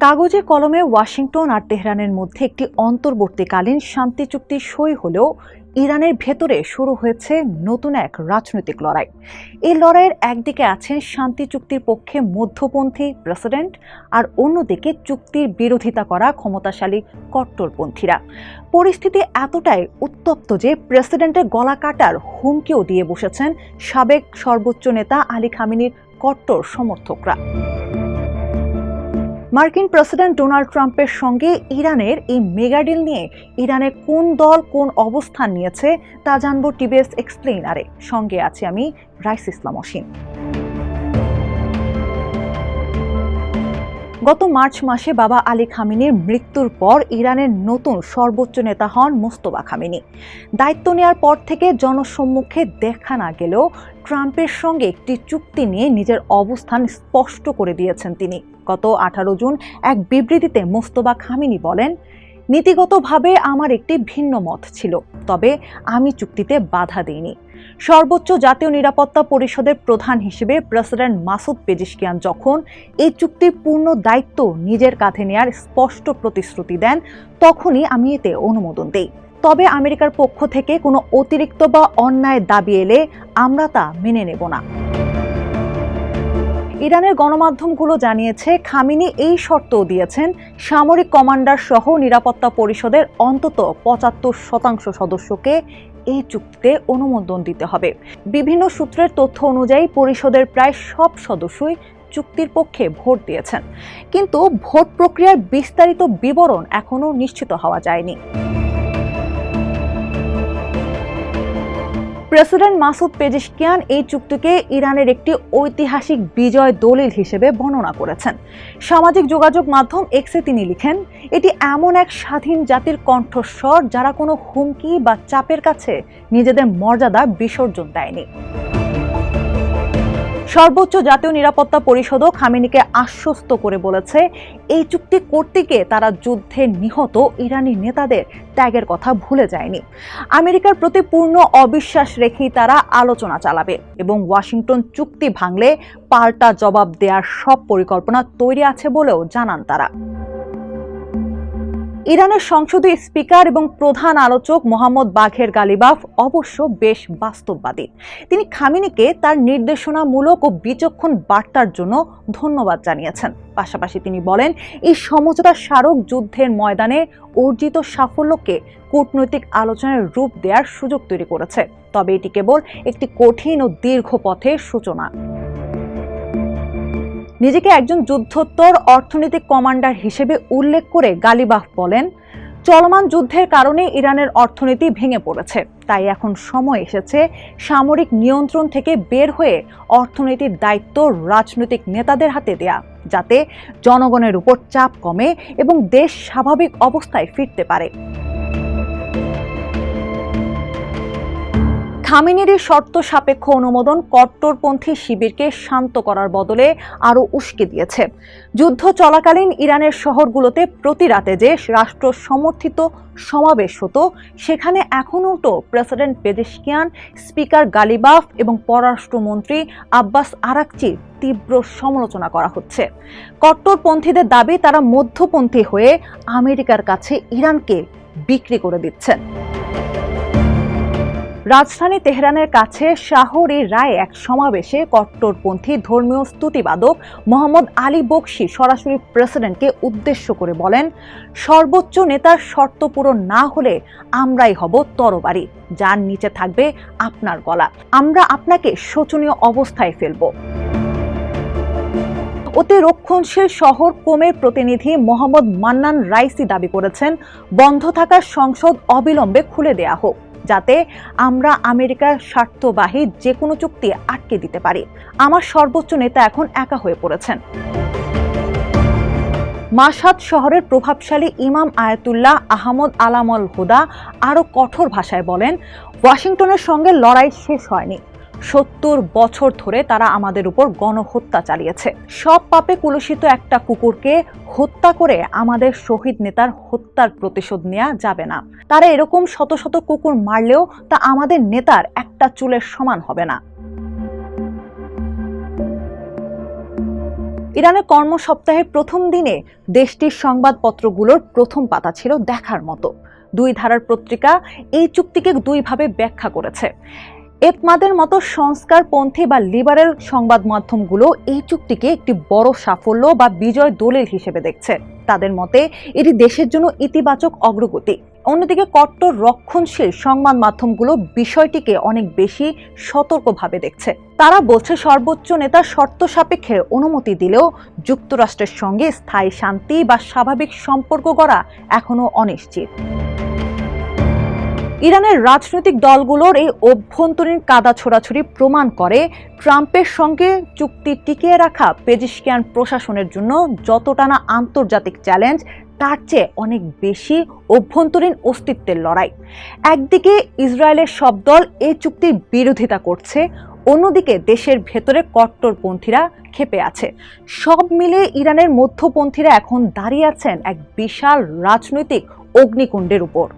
কাগজে কলমে ওয়াশিংটন আর তেহরানের মধ্যে একটি অন্তর্বর্তীকালীন শান্তি চুক্তি সই হলেও ইরানের ভেতরে শুরু হয়েছে নতুন এক রাজনৈতিক লড়াই। এই লড়াইয়ের একদিকে আছেন শান্তি চুক্তির পক্ষে মধ্যপন্থী প্রেসিডেন্ট, আর অন্যদিকে চুক্তির বিরোধিতা করা ক্ষমতাশালী কট্টরপন্থীরা। পরিস্থিতি এতটাই উত্তপ্ত যে প্রেসিডেন্টের গলা কাটার হুমকিও দিয়ে বসেছেন সাবেক সর্বোচ্চ নেতা আলী খামেনির কট্টর সমর্থকরা। মার্কিন প্রেসিডেন্ট ডোনাল্ড ট্রাম্পের সঙ্গে ইরানের এই মেগাডিল নিয়ে ইরানের কোন দল কোন অবস্থান নিয়েছে তা জানবো টিবিএস এক্সপ্লেইনারে। সঙ্গে আছি আমি রাইস ইসলাম অসীম। গত মার্চ মাসে বাবা আলী খামেনির মৃত্যুর পর ইরানের নতুন সর্বোচ্চ নেতা হন মোস্তফা খামেনি। দায়িত্ব নেওয়ার পর থেকে জনসম্মুখে দেখা না গেলেও ট্রাম্পের সঙ্গে একটি চুক্তি নিয়ে নিজের অবস্থান স্পষ্ট করে দিয়েছেন তিনি। গত 18 জুন এক বিবৃতিতে মোস্তফা খামেনি বলেন, নীতিগতভাবে আমার একটি ভিন্ন মত ছিল, তবে আমি চুক্তিতে বাধা দিইনি। সর্বোচ্চ জাতীয় নিরাপত্তা পরিষদের প্রধান হিসেবে প্রেসিডেন্ট মাসুদ পেজিশকিয়ান যখন এই চুক্তির পূর্ণ দায়িত্ব নিজের কাঁধে নেয়ার স্পষ্ট প্রতিশ্রুতি দেন, তখনই আমি এতে অনুমোদন দেই। তবে আমেরিকার পক্ষ থেকে কোনো অতিরিক্ত বা অন্যায় দাবি এলে আমরা তা মেনে নেব না। ইরানের গণমাধ্যমগুলো জানিয়েছে, খামেনি এই শর্তও দিয়েছেন, সামরিক কমান্ডার সহ নিরাপত্তা পরিষদের অন্তত 75% সদস্যকে এই চুক্তিতে অনুমোদন দিতে হবে। বিভিন্ন সূত্রের তথ্য অনুযায়ী পরিষদের প্রায় সব সদস্যই চুক্তির পক্ষে ভোট দিয়েছেন, কিন্তু ভোট প্রক্রিয়ার বিস্তারিত বিবরণ এখনো নিশ্চিত হওয়া যায়নি। প্রেসিডেন্ট মাসুদ পেজিশকিয়ান এই চুক্তিকে ইরানের একটি ঐতিহাসিক বিজয় দলিল হিসেবে বর্ণনা করেছেন। সামাজিক যোগাযোগ মাধ্যম এক্সে তিনি লিখেন, এটি এমন এক স্বাধীন জাতির কণ্ঠস্বর যারা কোনো হুমকি বা চাপের কাছে নিজেদের মর্যাদা বিসর্জন দেয়নি। সর্বোচ্চ জাতীয় নিরাপত্তা পরিষদও খামেনিকে আশ্বস্ত করে বলেছে, এই চুক্তি করতে গিয়ে তারা যুদ্ধে নিহত ইরানি নেতাদের ত্যাগের কথা ভুলে যায়নি। আমেরিকার প্রতি পূর্ণ অবিশ্বাস রেখেই তারা আলোচনা চালাবে এবং ওয়াশিংটন চুক্তি ভাঙলে পাল্টা জবাব দেওয়ার সব পরিকল্পনা তৈরি আছে বলেও জানান তারা। ইরানের সংসদীয় স্পিকার এবং প্রধান আলোচক মোহাম্মদ বাঘের গালিবাফ অবশ্য বেশ বাস্তববাদী। তিনি খামেনিকে তার নির্দেশনামূলক ও বিচক্ষণ বার্তার জন্য ধন্যবাদ জানিয়েছেন। পাশাপাশি তিনি বলেন, এই সমঝোতা স্মারক যুদ্ধের ময়দানে অর্জিত সাফল্যকে কূটনৈতিক আলোচনার রূপ দেওয়ার সুযোগ তৈরি করেছে, তবে এটি কেবল একটি কঠিন ও দীর্ঘ পথের সূচনা। নিজেকে একজন যুদ্ধোত্তর অর্থনৈতিক কমান্ডার হিসেবে উল্লেখ করে গালিবাফ বলেন, চলমান যুদ্ধের কারণে ইরানের অর্থনীতি ভেঙে পড়েছে, তাই এখন সময় এসেছে সামরিক নিয়ন্ত্রণ থেকে বের হয়ে অর্থনীতির দায়িত্ব রাজনৈতিক নেতাদের হাতে দেয়া, যাতে জনগণের উপর চাপ কমে এবং দেশ স্বাভাবিক অবস্থায় ফিরতে পারে। খামেনির শর্ত সাপেক্ষ অনুমোদন কট্টরপন্থী শিবিরকে শান্ত করার বদলে আরও উস্কে দিয়েছে। যুদ্ধ চলাকালীন ইরানের শহরগুলোতে প্রতি রাতে যে রাষ্ট্র সমর্থিত সমাবেশ হতো, সেখানে এখনও তো প্রেসিডেন্ট পেজিশকিয়ান, স্পিকার গালিবাফ এবং পররাষ্ট্রমন্ত্রী আব্বাস আরাকচির তীব্র সমালোচনা করা হচ্ছে। কট্টরপন্থীদের দাবি তারা মধ্যপন্থী হয়ে আমেরিকার কাছে ইরানকে বিক্রি করে দিচ্ছেন। রাজধানী তেহরানের কাছে শাহরি রায় এক সমাবেশে কট্টরপন্থী ধর্মীয় স্তুতিবাদক মোহাম্মদ আলী বকশি সরাসরি প্রেসিডেন্টকে উদ্দেশ্য করে বলেন, সর্বোচ্চ নেতার শর্ত পূরণ না হলে আমরাই হব তরবারি, যার নিচে থাকবে আপনার গলা। আমরা আপনাকে শোচনীয় অবস্থায় ফেলব। অতি রক্ষণশীল শহর কোমের প্রতিনিধি মোহাম্মদ মান্নান রাইসি দাবি করেছেন, বন্ধ থাকা সংসদ অবিলম্বে খুলে দেয়া হোক, যাতে আমরা আমেরিকার স্বার্থবাহী যে কোনো চুক্তি আটকে দিতে পারি। আমার সর্বোচ্চ নেতা এখন একা হয়ে পড়েছেন। মাশহাদ শহরের প্রভাবশালী ইমাম আয়াতুল্লাহ আহমদ আলামল হুদা আরও কঠোর ভাষায় বলেন, ওয়াশিংটনের সঙ্গে লড়াই শেষ হয়নি। 70 বছর ধরে তারা আমাদের উপর গণহত্যা চালিয়েছে। সব পাপে কুলসিত একটা কুকুরকে হত্যা করে আমাদের শহীদ নেতার হত্যার প্রতিশোধ নেওয়া যাবে না। তারা এরকম শত শত কুকুর মারলেও তা আমাদের নেতার একটা চুলের সমান হবে না। ইরানের কর্মসপ্তাহের প্রথম দিনে দেশটির সংবাদপত্রগুলোর প্রথম পাতা ছিল দেখার মতো। দুই ধারার পত্রিকা এই চুক্তিকে দুইভাবে ব্যাখ্যা করেছে। এতমাদের মতো সংস্কারপন্থী বা লিবারেল সংবাদ মাধ্যমগুলো এই চুক্তিকে একটি বড় সাফল্য বা বিজয় দলিল হিসেবে দেখছে। তাদের মতে এটি দেশের জন্য ইতিবাচক অগ্রগতি। অন্যদিকে কট্টর রক্ষণশীল সংবাদ মাধ্যমগুলো বিষয়টিকে অনেক বেশি সতর্কভাবে দেখছে। তারা বলছে সর্বোচ্চ নেতা শর্ত সাপেক্ষে অনুমতি দিলেও যুক্তরাষ্ট্রের সঙ্গে স্থায়ী শান্তি বা স্বাভাবিক সম্পর্ক গড়া এখনো অনিশ্চিত। ইরানের রাজনৈতিক দলগুলোর এই অভ্যন্তরীণ কাদা ছোড়াছুড়ি প্রমাণ করে ট্রাম্পের সঙ্গে চুক্তি টিকিয়ে রাখা পেজিশকিয়ান প্রশাসনের জন্য যতটা না আন্তর্জাতিক চ্যালেঞ্জ, তার চেয়ে অনেক বেশি অভ্যন্তরীণ অস্তিত্বের লড়াই। একদিকে ইসরায়েলের সব দল এই চুক্তির বিরোধিতা করছে, অন্যদিকে দেশের ভেতরে কট্টরপন্থীরা ক্ষেপে আছে। সব মিলে ইরানের মধ্যপন্থীরা এখন দাঁড়িয়ে আছেন এক বিশাল রাজনৈতিক অগ্নিকুণ্ডের উপর।